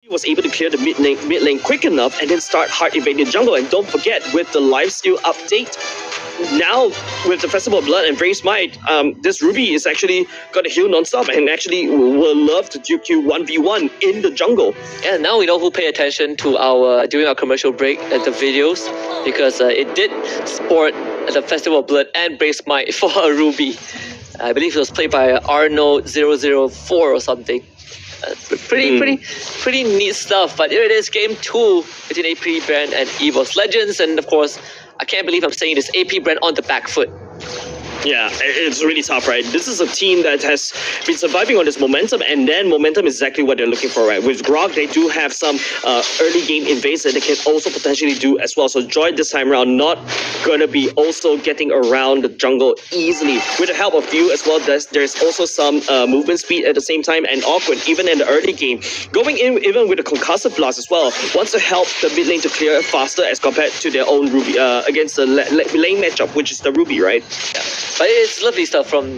was able to clear the mid lane quick enough and then start hard invading the jungle. And don't forget, with the lifesteal update, now with the Festival of Blood and Brave Smite, this Ruby is actually going to heal non-stop and actually will love to duke you 1v1 in the jungle. Yeah, now we know who pay attention to our during our commercial break at the videos, because it did sport the Festival of Blood and Brave Smite for a Ruby. I believe it was played by Arno004 or something. Pretty neat stuff. But here it is, game 2 between AP BREN and EVOS Legends, and of course, I can't believe I'm saying this, AP BREN on the back foot. Yeah, it's really tough, right? This is a team that has been surviving on this momentum, and then momentum is exactly what they're looking for, right? With Grog, they do have some early game invades that they can also potentially do as well. So Joy this time around not going to be also getting around the jungle easily. With the help of you as well, there's also some movement speed at the same time, and Awkward, even in the early game, going in even with a concussive blast as well, wants to help the mid lane to clear faster as compared to their own Ruby against the lane matchup, which is the Ruby, right? Yeah. But it's lovely stuff from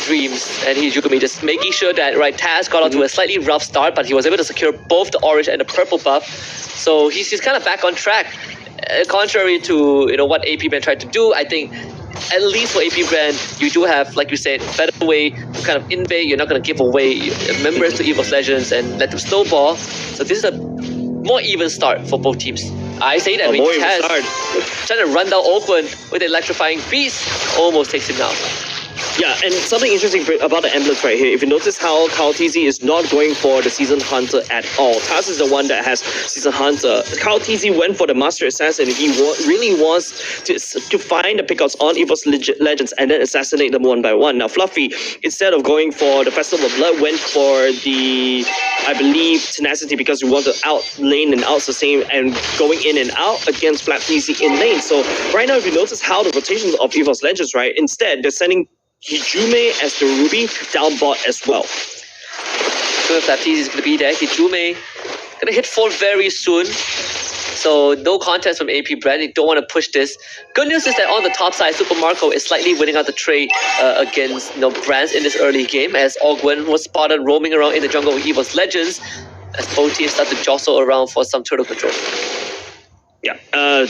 Dreams and Hijumi, just making sure that Taz got onto a slightly rough start, but he was able to secure both the orange and the purple buff, so he's kind of back on track. Contrary to what AP BREN tried to do, I think at least for AP BREN, you do have, like you said, better way to kind of invade. You're not going to give away members to EVOS Legends and let them snowball. So this is a more even start for both teams. I say that Taz trying to run down Oakland with electrifying beast, almost takes him down. Yeah, and something interesting about the emblems right here, if you notice how KaoTZ is not going for the Season Hunter at all. Taz is the one that has Season Hunter. KaoTZ went for the Master Assassin. He really wants to find the pickups on EVOS Legends and then assassinate them one by one. Now Fluffy, instead of going for the Festival of Blood, went for the, I believe, Tenacity, because we want to out lane and out sustain and going in and out against FlapTZ in lane. So right now, if you notice how the rotations of EVOS Legends, right, instead they're sending Hijumi as the Ruby down bot as well. So if FlapTZ is going to be there, Hijumi going to hit 4 very soon. So no contest from AP BREN. You don't want to push this. Good news is that on the top side, Super Marco is slightly winning out the trade against Brands in this early game, as Ogwen was spotted roaming around in the jungle with EVOS Legends, as both teams start to jostle around for some turtle control. Yeah,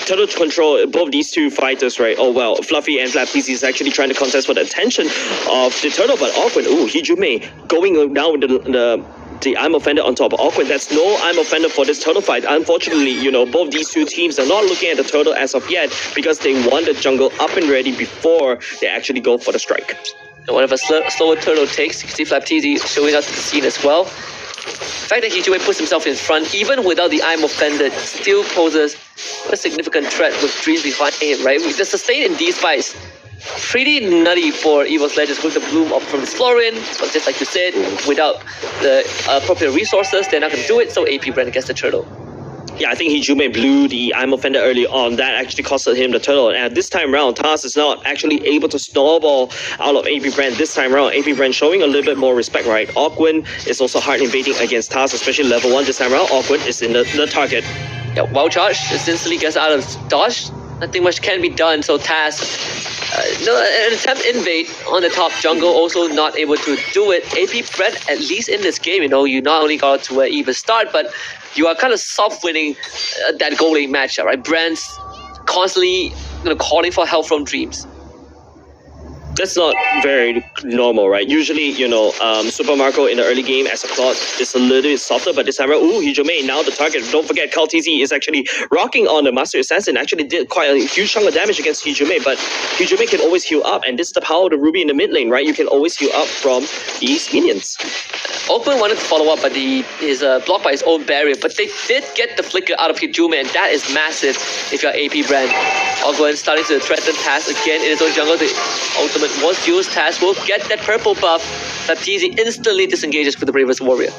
turtle control, both these two fighters, right? Oh well, Fluffy and FlapTZ is actually trying to contest for the attention of the turtle, but Awkward, Hijumi going down with the I'm Offended on top of Awkward. That's no I'm Offended for this turtle fight. Unfortunately, both these two teams are not looking at the turtle as of yet, because they want the jungle up and ready before they actually go for the strike. And whatever slower turtle takes, you can see FlapTZ showing up to the scene as well. The fact that Hijumi puts himself in front, even without the I'm Offended, still poses a significant threat with Dreams behind him, right? The sustain in these fights, pretty nutty for EVOS Legends with the bloom up from this Florin, but just like you said, without the appropriate resources, they're not going to do it, so AP BREN gets the turtle. Yeah, I think Hijumi blew the I'm Offended early on. That actually costed him the turtle. And this time around, Taz is not actually able to snowball out of AP BREN this time around. AP BREN showing a little bit more respect, right? Awkward is also hard invading against Taz, especially level 1 this time around. Awkward is in the target. Yeah, wild charge instantly gets out of dodge. Nothing much can be done, so Taz, an attempt invade on the top jungle, also not able to do it. AP BREN, at least in this game, you not only got to an even start, but you are kind of soft winning that goal lane matchup, right? BREN's constantly calling for help from Dreams. That's not very normal, right? Usually, Super Marco in the early game as a plot is a little bit softer, but this time around, Hijumi, now the target. Don't forget, KaoTZ is actually rocking on the Master Assassin, actually did quite a huge chunk of damage against Hijumi, but Hijumi can always heal up, and this is the power of the Ruby in the mid lane, right? You can always heal up from these minions. Open wanted to follow up, but is blocked by his own barrier, but they did get the flicker out of Hijumi, and that is massive if you're AP BREN. Ogwen starting to threaten Taz again in his own jungle. The ultimate was used. Taz will get that purple buff. FlapTZ instantly disengages with the Bravest Warrior.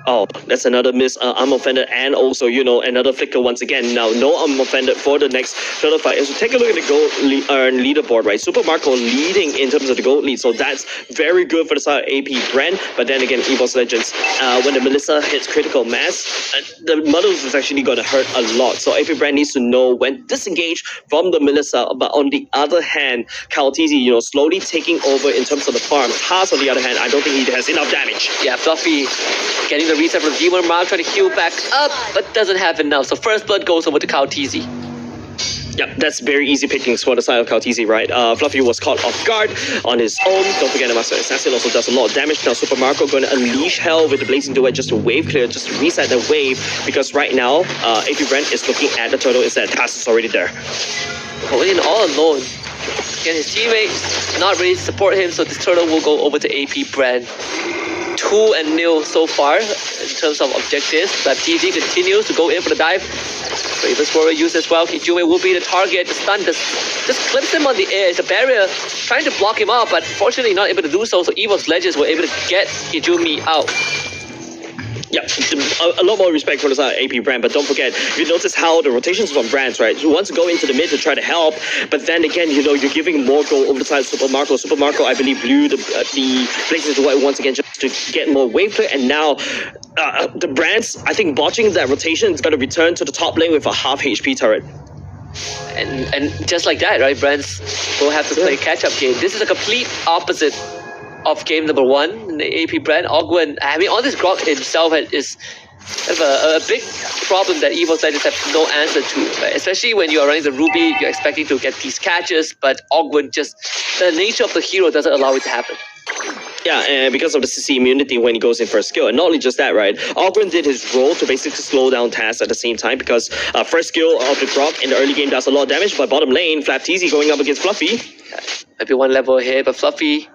Oh, that's another miss. I'm Offended, and also, another flicker once again. Now, no I'm Offended for the next turtle fight. So take a look at the gold leaderboard, right? Super Marco leading in terms of the gold lead, so that's very good for the side of AP BREN. But then again, EVOS Legends, when the Melissa hits critical mass, the Muddles is actually going to hurt a lot. So AP BREN needs to know when to disengage from the Melissa. But on the other hand, KaoTZ, slowly taking over in terms of the farm. Haas, on the other hand, I don't think he has enough damage. Yeah, Fluffy getting the a reset from Demon Mark, trying to heal back up, but doesn't have enough. So first blood goes over to KaoTZ. Yep, that's very easy pickings for the side of KaoTZ, right? Fluffy was caught off guard on his own. Don't forget the Master Assassin also does a lot of damage. Now Super Marco going to unleash hell with the Blazing Duet just to wave clear, just to reset the wave. Because right now, AP BREN is looking at the turtle instead. Taz is already there. Going in all alone. Again, his teammates not ready to support him, so this turtle will go over to AP BREN. 2-0 so far in terms of objectives. But TG continues to go in for the dive. Bravest Warrior used as well. Kijume will be the target. The stun just clips him on the air. It's a barrier trying to block him out, but fortunately not able to do so. So EVOS Legends were able to get Kijume out. Yeah, a lot more respect for the side of AP BREN, but don't forget, you notice how the rotations from brands, right? You want to go into the mid to try to help, but then again, you know, you're giving more goal over the side of Super Marco. Super Marco, I believe, blew the Blazing Duet once again just to get more wave clear, and now the brands, I think, botching that rotation is going to return to the top lane with a half HP turret. And just like that, right? Brands will have to play catch-up game. This is a complete opposite of game number 1 in the AP BREN. Ogwen, I mean, all this grok himself is a big problem that EVOS Legends have no answer to, right? Especially when you are running the Ruby, you're expecting to get these catches, but Ogwen just, the nature of the hero doesn't allow it to happen. Yeah, and because of the CC immunity when he goes in for a skill. And not only just that, right? Ogwen did his role to basically slow down Taz at the same time, because first skill of the Grok in the early game does a lot of damage, but bottom lane, SNAPDRAGON going up against Fluffy. Yeah, might be one level ahead, but Fluffy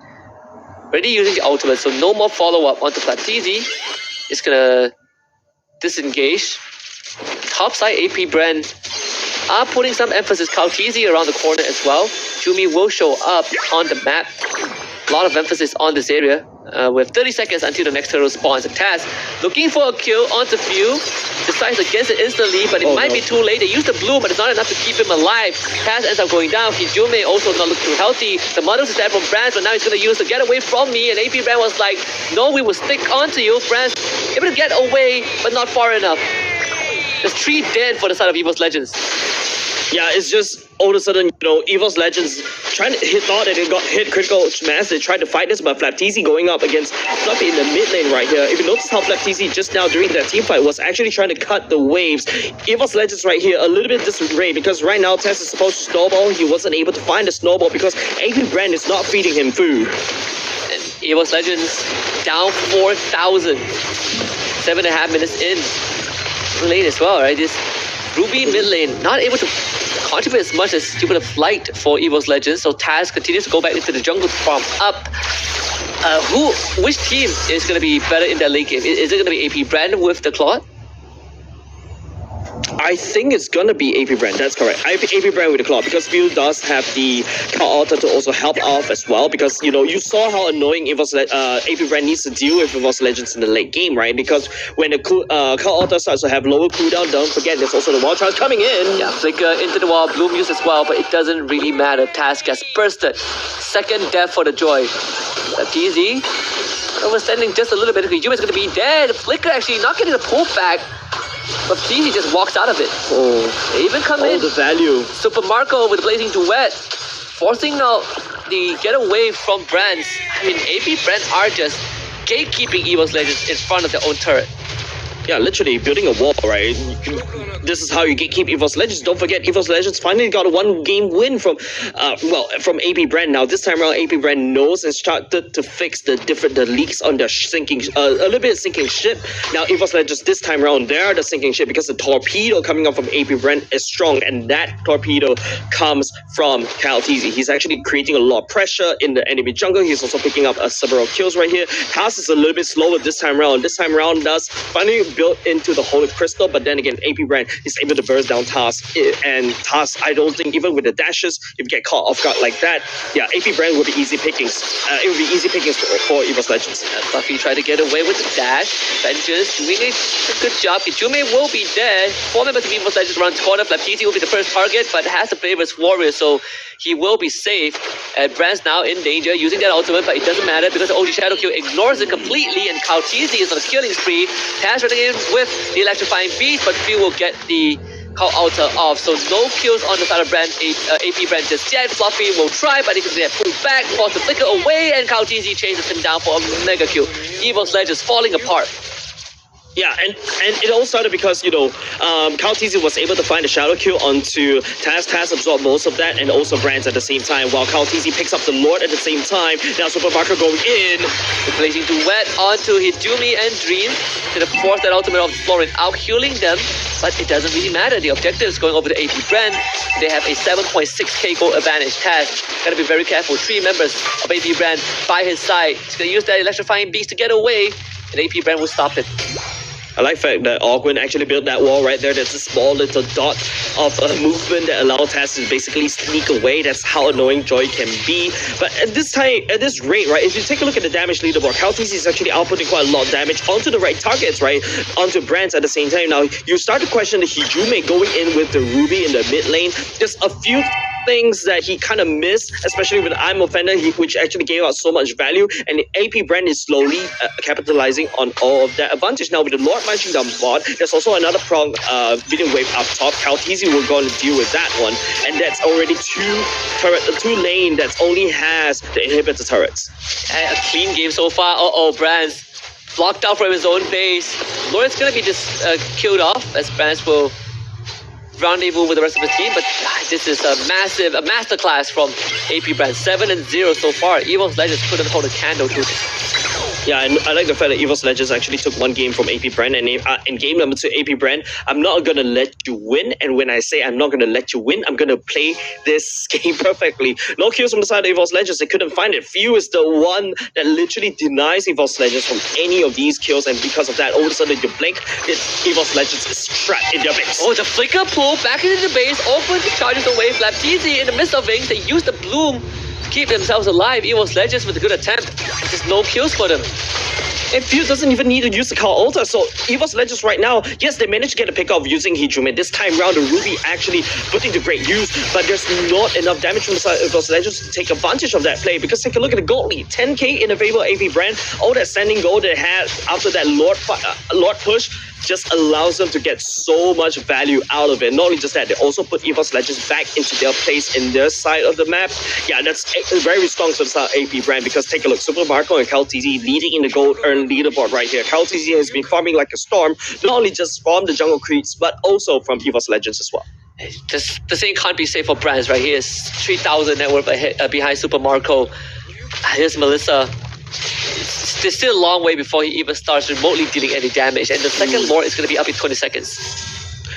already using the ultimate, so no more follow-up onto SNAPDRAGON. It's gonna disengage. Top side AP BREN are putting some emphasis. KaoTZ around the corner as well. Jumi will show up on the map. A lot of emphasis on this area. With 30 seconds until the next turtle spawns. Taz looking for a kill onto Few. Decides against it instantly, but it might be too late. They use the bloom, but it's not enough to keep him alive. Taz ends up going down. Kijume also not look too healthy. The Mother's is there from Brands, but now he's going to use to get away from me. And AP BREN was like, no, we will stick onto you. Brands able to get away, but not far enough. There's 3 dead for the side of EVOS Legends. Yeah, it's just all of a sudden, you know, EVOS Legends trying to thought that it got hit critical mass. They tried to fight this, but SNAPDRAGON going up against Fluffy in the mid lane right here. If you notice how SNAPDRAGON just now during that team fight was actually trying to cut the waves. EVOS Legends right here a little bit disarrayed, because right now Tess is supposed to snowball. He wasn't able to find the snowball because AP BREN is not feeding him food. And EVOS Legends down 4,000. 7.5 minutes in. Late as well, right? This Ruby mid lane not able to contribute as much as you would have liked for EVOS Legends. So Taz continues to go back into the jungle to farm up. Which team is going to be better in that late game? Is it going to be AP BREN with the Claw? I think it's gonna be AP BREN. That's correct. AP BREN with the Claw, because Phil does have the Cal Altar to also help off as well. Because you know, you saw how annoying AP BREN needs to deal with EVOS Legends in the late game, right? Because when the Cal Altar starts to have lower cooldown, don't forget there's also the Wild Charge coming in. Yeah, Flicker into the wall, Bloom used as well, but it doesn't really matter. Taz gets bursted. Second death for the Joy. TZ overstanding just a little bit. Yuma is going to be dead. Flicker actually not getting the pull back. But TZ just walks out of it. They even come in. The value. Super Marco with Blazing Duet, forcing out the getaway from Brands. I mean, AP BREN are just gatekeeping EVOS Legends in front of their own turret. Yeah, literally building a wall, right? This is how you keep EVOS Legends. Don't forget, EVOS Legends finally got a 1-game win from AP BREN. Now this time around, AP BREN knows and started to fix the leaks on their sinking, a little bit sinking ship. Now EVOS Legends this time around, they're the sinking ship, because the torpedo coming up from AP BREN is strong, and that torpedo comes from KaoTZ. He's actually creating a lot of pressure in the enemy jungle. He's also picking up several kills right here. Taz is a little bit slower this time around. This time around, does finally built into the Holy Crystal, but then again, AP BREN is able to burst down Taz, and Taz, I don't think even with the dashes, if you get caught off guard like that, yeah, AP BREN will be easy pickings. It will be easy pickings for EVOS Legends. Fluffy tried to get away with the dash. Vengeance doing a good job. Kijume will be dead. 4 members of EVOS Legends around the corner. SNAPDRAGON will be the first target, but has the Bravest Warrior, so he will be safe. And BREN's now in danger using that ultimate, but it doesn't matter because the OG Shadow Kill ignores it completely, and KaoTZ is on a killing spree. Taz running in with the Electrifying Beast, but Phil will get the Cal Altar off. So no kills on the side of BREN, AP BREN just yet. Fluffy will try, but he can get pulled back, force the Flicker away, and KaoTZ chases him down for a mega kill. EVOS Legends falling apart. Yeah, and it all started because, you know, KaoTZ was able to find a shadow kill onto Taz. Taz absorbed most of that, and also Brands at the same time, while KaoTZ picks up the Lord at the same time. Now Super Marco going in. Replacing Duet onto Hijumi and Dream to force that ultimate of Florin out, healing them, but it doesn't really matter. The objective is going over to AP BREN. They have a 7.6k gold advantage. Taz gotta be very careful. 3 members of AP BREN by his side. He's gonna use that electrifying beast to get away, and AP BREN will stop it. I like the fact that Ogwin actually built that wall right there. There's a small little dot of movement that allows Taz to basically sneak away. That's how annoying Joy can be. But at this time, at this rate, right, if you take a look at the damage leaderboard, KaoTZ is actually outputting quite a lot of damage onto the right targets, right, onto Brands at the same time. Now, you start to question the Hijumi going in with the Ruby in the mid lane. There's a few things that he kind of missed, especially with I'm Offender, which actually gave out so much value, and AP BREN is slowly capitalizing on all of that advantage. Now with the Lord marching down bot, there's also another prong beating wave up top. KaoTZ will go and deal with that one, and that's already two lane that only has the inhibitor turrets. And a clean game so far. Brands blocked out from his own base. Lord's gonna be just killed off as Brands will rendezvous with the rest of the team, but this is a masterclass from AP BREN. 7-0 so far. EVOS Legends couldn't hold a candle to it. Yeah, and I like the fact that EVOS Legends actually took one game from AP BREN, and in game number 2, AP BREN, I'm not gonna let you win, and when I say I'm not gonna let you win, I'm gonna play this game perfectly. No kills from the side of EVOS Legends, they couldn't find it. Few is the one that literally denies EVOS Legends from any of these kills, and because of that, all of a sudden you blink, EVOS Legends is trapped in their base. Oh, the flicker pull back into the base, opens charges away. SNAPDRAGON in the midst of things, they use the bloom to keep themselves alive. EVOS Legends with a good attempt. There's no kills for them. And Few doesn't even need to use the Call Altar, so EVOS Legends right now, yes, they managed to get a pick off using Hijumi. This time round, the Ruby actually putting to great use, but there's not enough damage from the side of EVOS Legends to take advantage of that play, because take a look at the gold lead, 10k in the favor of AP BREN. All that standing gold they had after that Lord push just allows them to get so much value out of it. Not only just that, they also put EVOS Legends back into their place in their side of the map. Yeah, that's very strong for the side of AP BREN, because take a look, Super Marco and KaoTZ leading in the gold earned leaderboard right here. KaoTZ has been farming like a storm, not only just from the jungle creeps, but also from EVOS Legends as well. Just the same can't be safe for Brands right here. 3,000 net worth ahead, behind Super Marco. Here's Melissa. There's still a long way before he even starts remotely dealing any damage, and the second Lord is going to be up in 20 seconds.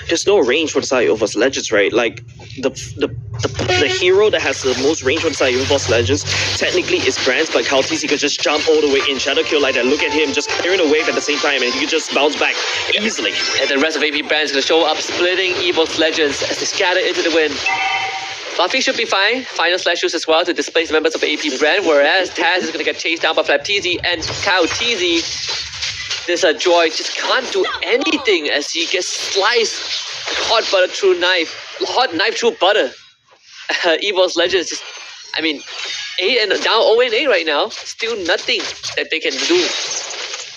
There's no range for the side of EVOS Legends, right? Like the hero that has the most range for the side of EVOS Legends technically is Brands, but KaoTZ could just jump all the way in, shadow kill like that. Look at him just clearing a wave at the same time, and he could just bounce back easily. And the rest of AP BREN is going to show up, splitting EVOS Legends as they scatter into the wind. Fluffy should be fine. Final slash use as well to displace members of AP BREN, whereas Taz is going to get chased down by SNAPDRAGON and KaoTZ. This Joy just can't do anything as he gets sliced like hot butter through knife. Hot knife through butter. EVOS Legends just, I mean, 8 and down 0-8 right now. Still nothing that they can do.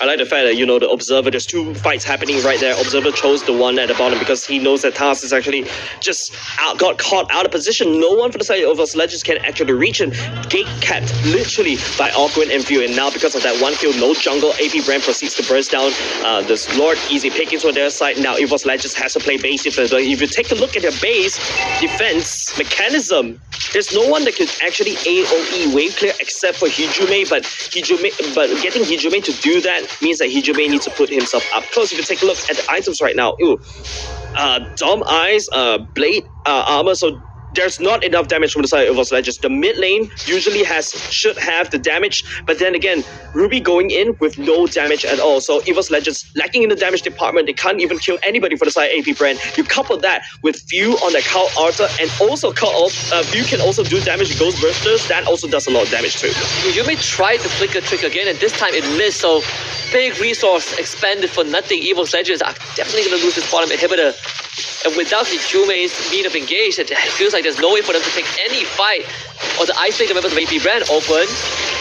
I like the fact that, you know, the Observer, there's 2 fights happening right there. Observer chose the one at the bottom because he knows that Taz is actually just got caught out of position. No one for the side of EVOS Legends can actually reach him. Gate kept literally by Ogwin and Few, and now because of that one kill, no jungle, AP BREN proceeds to burst down this Lord. Easy pickings on their side. Now EVOS Legends has to play base defense, but if you take a look at their base defense mechanism, there's no one that can actually AoE wave clear except for Hijumi, but getting Hijumi to do that means that Hijumi needs to put himself up close. If you take a look at the items right now, Dom Eyes, Blade armor, so there's not enough damage from the side of EVOS Legends. The mid lane usually should have the damage, but then again, Ruby going in with no damage at all. So EVOS Legends lacking in the damage department. They can't even kill anybody for the side of AP BREN. You couple that with Few on the Call Altar, and also Few can also do damage to Ghost Bursters. That also does a lot of damage too. You may try the flicker trick again, and this time it missed. So big resource expended for nothing. EVOS Legends are definitely going to lose this bottom inhibitor. And without Hijume's mean of engage, it feels like there's no way for them to take any fight or to isolate the members of AP BREN. Open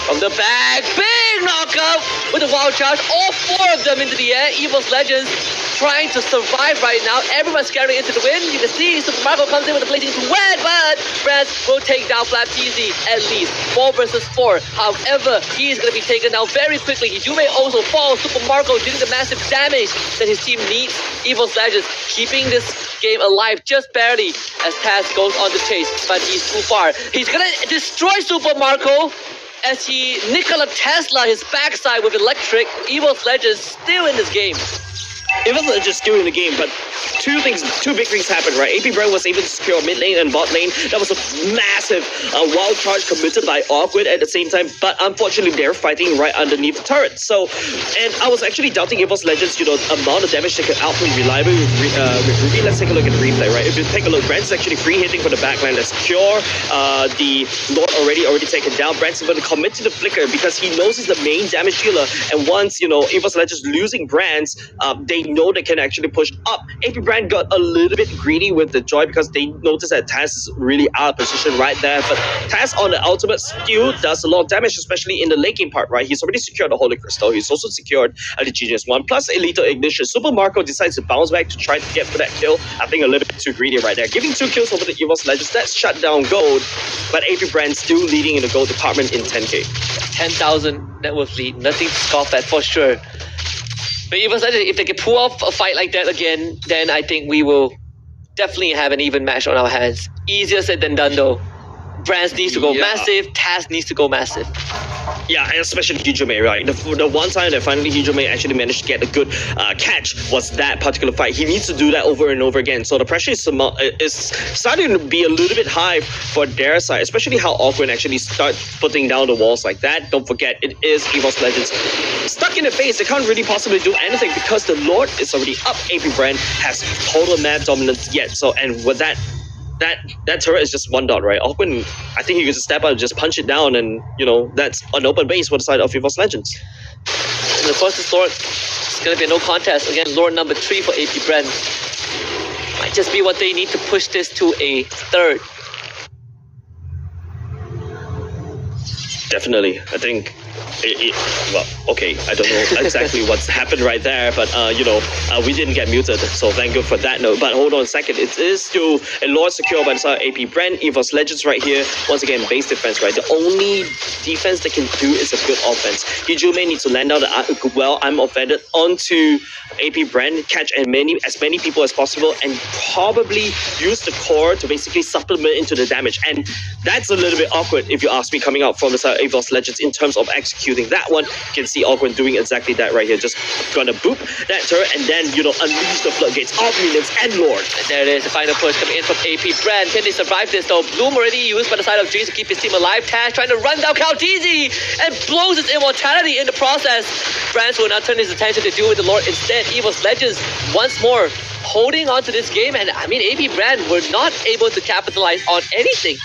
from the back, big knockout with a wild charge, all 4 of them into the air. EVOS Legends trying to survive right now. Everyone's scattering into the wind. You can see Super Marco comes in with the blazing wet, but Brand will take down FlapTZ at least 4 versus 4. However, he's going to be taken down very quickly. Hijume also falls. Super Marco doing the massive damage that his team needs. EVOS Legends keeping this game alive just barely as Taz goes on the chase, but he's too far. He's going to destroy Super Marco as he Nikola Tesla his backside with electric. EVOS Legends still in this game. It wasn't just still in the game, but two big things happened, right? AP BREN was able to secure mid lane and bot lane. That was a massive wild charge committed by Awkward at the same time, but unfortunately they're fighting right underneath the turret. So, and I was actually doubting EVOS Legends, you know, amount of damage they could output reliably with Ruby. Let's take a look at the replay, right? If you take a look, Brand's actually free hitting for the backline. Let's secure the Lord already taken down. Brand's going to commit to the flicker because he knows he's the main damage dealer, and once, you know, EVOS Legends losing Brands, they know they can actually push up. AP BREN got a little bit greedy with the Joy because they noticed that Taz is really out of position right there, but Taz on the ultimate still does a lot of damage, especially in the late game part, right? He's already secured the Holy Crystal. He's also secured the Genius 1 plus a lethal ignition. Super Marco decides to bounce back to try to get for that kill. I think a little bit too greedy right there. Giving 2 kills over the EVOS Legends, that's shut down gold, but AP BREN still leading in the gold department in 10k. 10,000 net worth lead, nothing to scoff at for sure. But EVOS Legends, if they can pull off a fight like that again, then I think we will definitely have an even match on our hands. Easier said than done though. Brands needs to go massive, Taz needs to go massive. Yeah, and especially Hijume, right? The one time that finally Hijume actually managed to get a good catch was that particular fight. He needs to do that over and over again. So the pressure is starting to be a little bit high for their side, especially how Awkward actually start putting down the walls like that. Don't forget, it is EVOS Legends. Stuck in the face, they can't really possibly do anything because the Lord is already up. AP BREN has total map dominance yet. So, and with that turret is just 1 dot, right? Awkward, I think he could just step out and just punch it down, and you know, that's an open base for the side of EVOS Legends. And of course this Lord is going to be a no contest. Again, Lord number 3 for AP BREN. Might just be what they need to push this to a 3rd. Definitely, I think well, okay, I don't know exactly what's happened right there, but you know, we didn't get muted, so thank you for that note. But hold on a second, it is still a Lord secure by the side of AP BREN. EVOS Legends right here, once again, base defense, right? The only defense they can do is a good offense. Hijume needs to land out the well, I'm offended, onto AP BREN, catch as many people as possible, and probably use the core to basically supplement into the damage. And that's a little bit awkward, if you ask me, coming out from the side of EVOS Legends in terms of executing that one. You can see Awkward doing exactly that right here, just gonna boop that turret and then, you know, unleash the floodgates of minions and Lord. And there it is, the final push coming in from AP BREN. Can they survive this though? Bloom already used by the side of Jinx to keep his team alive. Taz trying to run down FlapTZ and blows his immortality in the process. Brands will now turn his attention to deal with the Lord instead. EVOS Legends once more holding on to this game, and I mean, AP BREN were not able to capitalize on anything.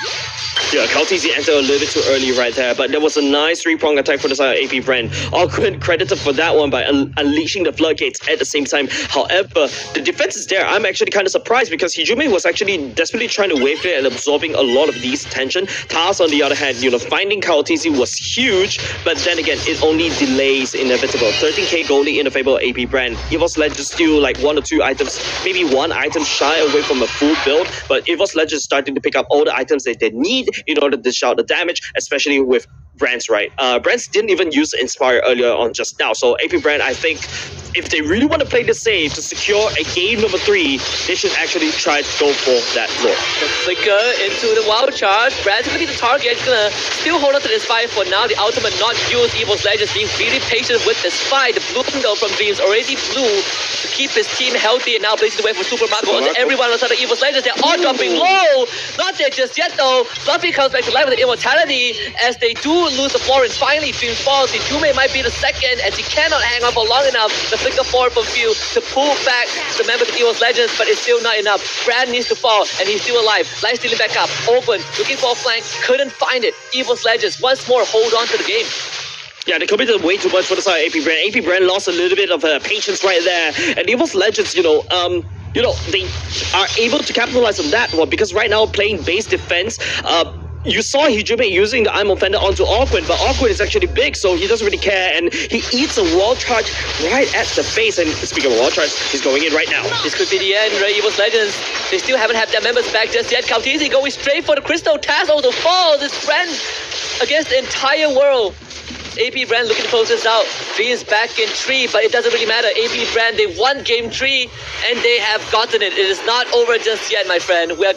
Yeah, FlapTZ entered a little bit too early right there, but there was a nice 3-prong attack for the side of AP BREN. Awkward credited for that one by unleashing the floodgates at the same time. However, the defense is there. I'm actually kind of surprised because Hijume was actually desperately trying to wave clear and absorbing a lot of these tension. Taz, on the other hand, you know, finding FlapTZ was huge, but then again, it only delays inevitable. 13k goalie in the favor of AP BREN. EVOS Legends still like 1 or 2 items, maybe 1 item shy away from a full build, but EVOS Legends starting to pick up all the items that they need in order to dish out the damage, especially with Brands, right? Brands didn't even use Inspire earlier on just now, so AP BREN, I think, if they really want to play this safe to secure a game number 3, they should actually try to go for that Lord. The flicker into the wild charge. Brands gonna be the target. He's gonna still hold on to this fight for now. The ultimate not used. EVOS Legends being really patient with this fight. The blue though from Dreams already blew to keep his team healthy, and now blazing the way for Super Marco. Everyone on the side of EVOS Legends, they're all dropping low. Not there just yet though. Fluffy comes back to life with the immortality as they do lose the Florence. Finally, Dreams falls. Hijume might be the second as he cannot hang on for long enough. The flicker forward from Few to pull back the members of EVOS Legends, but it's still not enough. Brand needs to fall, and he's still alive. Life stealing back up. Open, looking for a flank, couldn't find it. EVOS Legends once more hold on to the game. Yeah, they committed way too much for the side of AP BREN. AP BREN lost a little bit of patience right there, and EVOS Legends, you know, they are able to capitalize on that one because right now playing base defense, you saw Hijime using the Imo Fender onto Awkward, but Awkward is actually big, so he doesn't really care, and he eats a wall charge right at the face. And speaking of wall charge, he's going in right now. This could be the end, right? EVOS Legends. They still haven't had their members back just yet. Kautizi going straight for the crystal. Taz also falls. It's BREN against the entire world. AP BREN looking to close this out. V is back in 3, but it doesn't really matter. AP BREN, they won game 3, and they have gotten it. It is not over just yet, my friend. We are